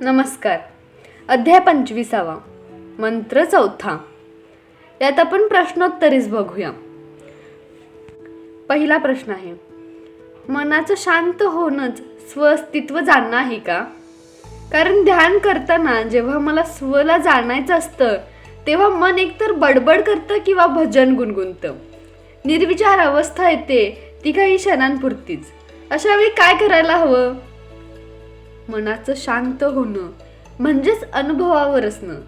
नमस्कार. अध्याय 25वा, मंत्र 4. यात आपण प्रश्नोत्तरीच बघूया. पहिला प्रश्न आहे, मनाचं शांत होणंच स्वस्थित्व जाणणं आहे का? कारण ध्यान करताना जेव्हा मला स्वला जाणायचं असतं तेव्हा मन एकतर बडबड करतं किंवा भजन गुणगुणतं. निर्विचार अवस्था येते, ती काही क्षणांपुरतीच. अशा वेळी काय करायला हवं? मनाचं शांत होणं म्हणजेच अनुभवावर असणं,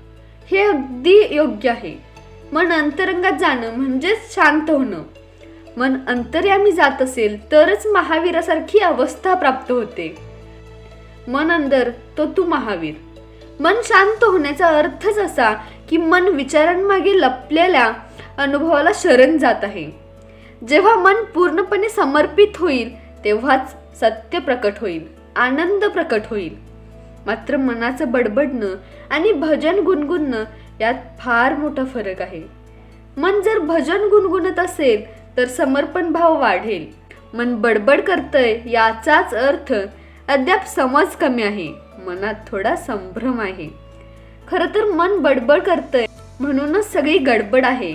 हे अगदी योग्य आहे. मन अंतरंगात जाणं म्हणजेच शांत होणं. मन अंतर्यामी जात असेल तरच महावीरासारखी अवस्था प्राप्त होते. मन अंदर तो तू महावीर. मन शांत होण्याचा अर्थच असा की मन विचारांमागे लपलेल्या अनुभवाला शरण जात आहे. जेव्हा मन पूर्णपणे समर्पित होईल तेव्हाच सत्य प्रकट होईल, आनंद प्रकट होईल. मात्र मनाचं बडबडणं आणि भजन गुणगुणणं यात फार मोठा फरक आहे. मन जर भजन गुणगुणत असेल तर समर्पण भाव वाढेल. मन बडबड करतंय याचाच अर्थ अद्याप समज कमी आहे, मनात थोडा संभ्रम आहे. खरं तर मन बडबड करतंय म्हणूनच सगळी गडबड आहे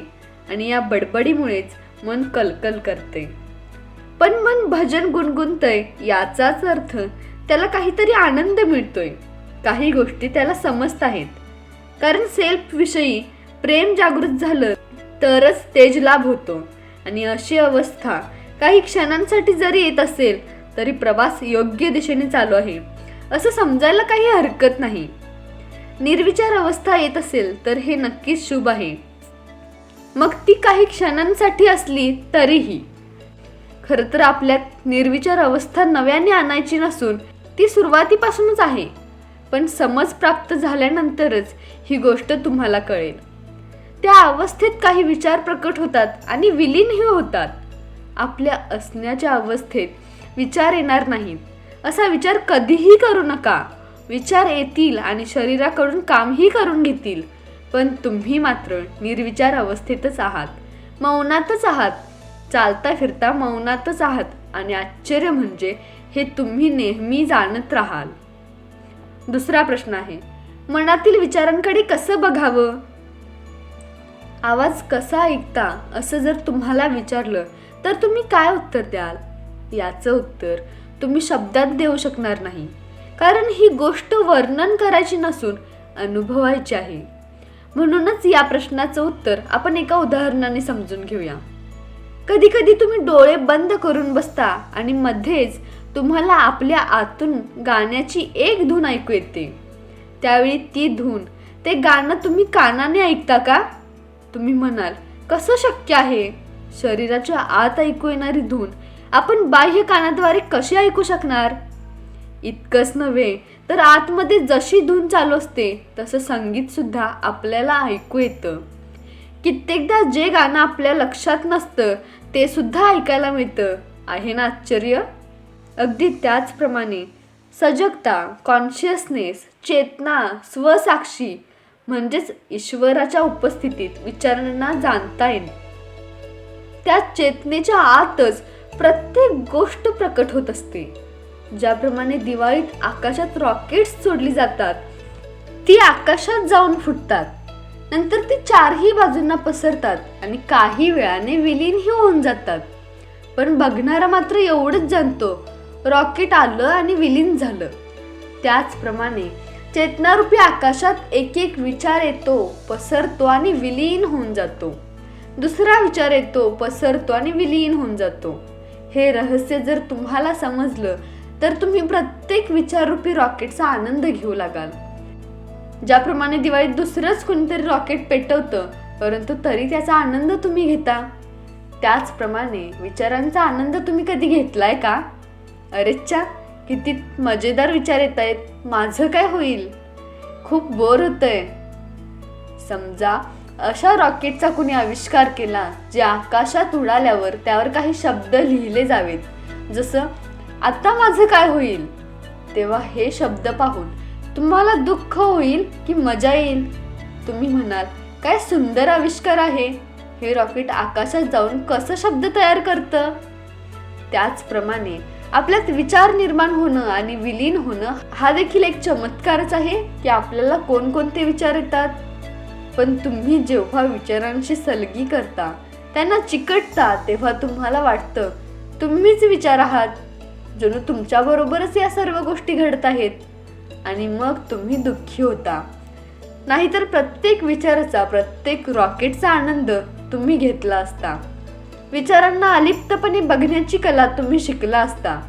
आणि या बडबडीमुळेच मन कलकल करते. पण मन भजन गुणगुणतंय याचाच अर्थ त्याला काहीतरी आनंद मिळतोय, काही गोष्टी त्याला समजत आहेत. कारण सेल्फ विषयी प्रेम जागृत झालं तरच तेज लाभ होतो आणि अशी अवस्था काही क्षणांसाठी जरी येत असेल तरी प्रवास योग्य दिशेने चालू आहे असं समजायला काही हरकत नाही. निर्विचार अवस्था येत असेल तर हे नक्कीच शुभ आहे, मग ती काही क्षणांसाठी असली तरीही. खरं तर आपल्यात निर्विचार अवस्था नव्याने आणायची नसून ती सुरुवातीपासूनच आहे. पण समज प्राप्त झाल्यानंतरच ही गोष्ट तुम्हाला कळेल. त्या अवस्थेत काही विचार प्रकट होतात आणि विलीनही होतात. आपल्या असण्याच्या अवस्थेत विचार येणार नाहीत असा विचार कधीही करू नका. विचार येतील आणि शरीराकडून कामही करून घेतील, पण तुम्ही मात्र निर्विचार अवस्थेतच आहात, मौनातच आहात. चालता फिरता मौनातच आहात आणि आश्चर्य म्हणजे हे तुम्ही नेहमी जाणत राहाल. दुसरा प्रश्न आहे, मनातील विचारांकडे कसं बघावं? आवाज कसा ऐकता असं जर तुम्हाला विचारलं तर तुम्ही काय उत्तर द्याल? याचं उत्तर तुम्ही शब्दात देऊ शकणार नाही, कारण ही गोष्ट वर्णन करायची नसून अनुभवायची आहे. म्हणूनच या प्रश्नाचं उत्तर आपण एका उदाहरणाने समजून घेऊया. कधी कधी तुम्ही डोळे बंद करून बसता आणि मध्येच तुम्हाला आपल्या आतून गाण्याची एक धून ऐकू येते. त्यावेळी ती धून, ते गाणं तुम्ही कानाने ऐकता का? तुम्ही म्हणाल, कसं शक्य आहे? शरीराच्या आत ऐकू येणारी धून आपण बाह्य कानाद्वारे कशी ऐकू शकणार? इतकंच नव्हे तर आतमध्ये जशी धून चालू असते तसं संगीत सुद्धा आपल्याला ऐकू येतं. कित्येकदा जे गाणं आपल्या लक्षात नसतं ते सुद्धा ऐकायला मिळतं. आहे ना आश्चर्य? अगदी त्याचप्रमाणे सजगता, कॉन्शियसनेस, चेतना, स्वसाक्षी म्हणजेच ईश्वराच्या उपस्थितीत विचारांना जाणता येईल. त्या चेतनेच्या आतच प्रत्येक गोष्ट प्रकट होत असते. ज्याप्रमाणे दिवाळीत आकाशात रॉकेट्स सोडली जातात, ती आकाशात जाऊन फुटतात, नंतर ती चारही बाजूंना पसरतात आणि काही वेळाने विलीनही होऊन जातात. पण बघणारा मात्र एवढंच जाणतो, रॉकेट आलं आणि विलीन झालं. त्याचप्रमाणे चेतनारूपी आकाशात एक एक विचार येतो, पसरतो आणि विलीन होऊन जातो. दुसरा विचार येतो, पसरतो आणि विलीन होऊन जातो. हे रहस्य जर तुम्हाला समजलं तर तुम्ही प्रत्येक विचाररूपी रॉकेटचा आनंद घेऊ लागाल. ज्याप्रमाणे दिवाळीत दुसरंच कोणीतरी रॉकेट पेटवतं परंतु तरी त्याचा आनंद तुम्ही घेता, त्याचप्रमाणे विचारांचा आनंद तुम्ही कधी घेतलाय का? अरेच्छा, किती मजेदार विचार येत आहेत, माझं काय होईल? खूप बोर होतंय. समजा अशा रॉकेटचा कुणी आविष्कार केला जे आकाशात उडाल्यावर त्यावर काही शब्द लिहिले जावेत, जसं आता माझं काय होईल. तेव्हा हे शब्द पाहून तुम्हाला दुःख होईल की मजा येईल? तुम्ही म्हणाल, काय सुंदर आविष्कार आहे, हे रॉकेट आकाशात जाऊन कसं शब्द तयार करतं? त्याचप्रमाणे आपल्यात विचार निर्माण होणं आणि विलीन होणं हा देखील एक चमत्कारच आहे की आपल्याला कोणकोणते विचार येतात. पण तुम्ही जेव्हा विचारांशी सलगी करता, त्यांना चिकटता, तेव्हा तुम्हाला वाटतं तुम्हीच विचार आहात, जणू तुमच्याबरोबरच या सर्व गोष्टी घडत आहेत. आणि मग तुम्ही दुःखी होता. नाहीतर प्रत्येक विचाराचा, प्रत्येक रॉकेटचा आनंद तुम्ही घेतला असता. विचारांना अलिप्तपणे बघण्याची कला तुम्ही शिकला असता.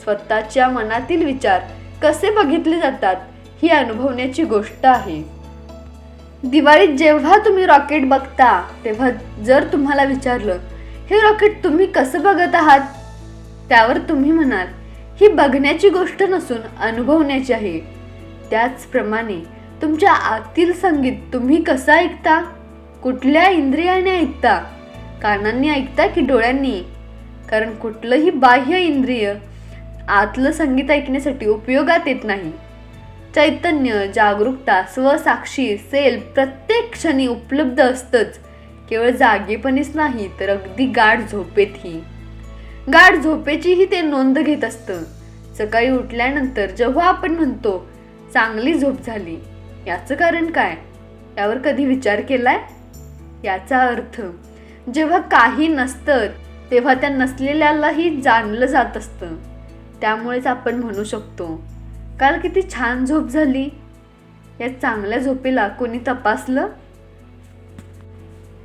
स्वतःच्या मनातील विचार कसे बघितले जातात ही अनुभवण्याची गोष्ट आहे. दिवाळीत जेव्हा तुम्ही रॉकेट बघता, तेव्हा जर तुम्हाला विचारलं हे रॉकेट तुम्ही कसं बघत आहात, त्यावर तुम्ही म्हणाल ही बघण्याची गोष्ट नसून अनुभवण्याची आहे. त्याचप्रमाणे तुमच्या आतील संगीत तुम्ही कसं ऐकता, कुठल्या इंद्रियाने ऐकता, कानांनी ऐकता की डोळ्यांनी? कारण कुठलंही बाह्य इंद्रिय आतलं संगीत ऐकण्यासाठी उपयोगात येत नाही. चैतन्य, जागरूकता, स्वसाक्षी सेल प्रत्येक क्षणी उपलब्ध असतंच. केवळ जागेपणीच नाही तर अगदी गाढ झोपेतही. गाढ झोपेचीही ते नोंद घेत असतं. सकाळी उठल्यानंतर जेव्हा आपण म्हणतो चांगली झोप झाली, याचं कारण काय, यावर कधी विचार केलाय? याचा अर्थ जेव्हा काही नसतं तेव्हा त्या नसलेल्यालाही जाणलं जात असतं. त्यामुळेच आपण म्हणू शकतो काल किती छान झोप झाली. या चांगल्या झोपेला कोणी तपासलं?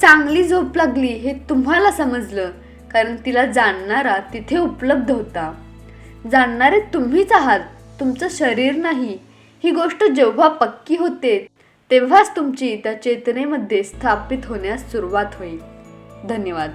चांगली झोप लागली हे तुम्हाला समजलं कारण तिला जाणणारा तिथे उपलब्ध होता. जाणणारे तुम्हीच आहात, तुमचं शरीर नाही. ही गोष्ट जेव्हा पक्की होते तेव्हाच तुमची त्या चेतनेमध्ये स्थापित होण्यास सुरुवात होईल. धन्यवाद.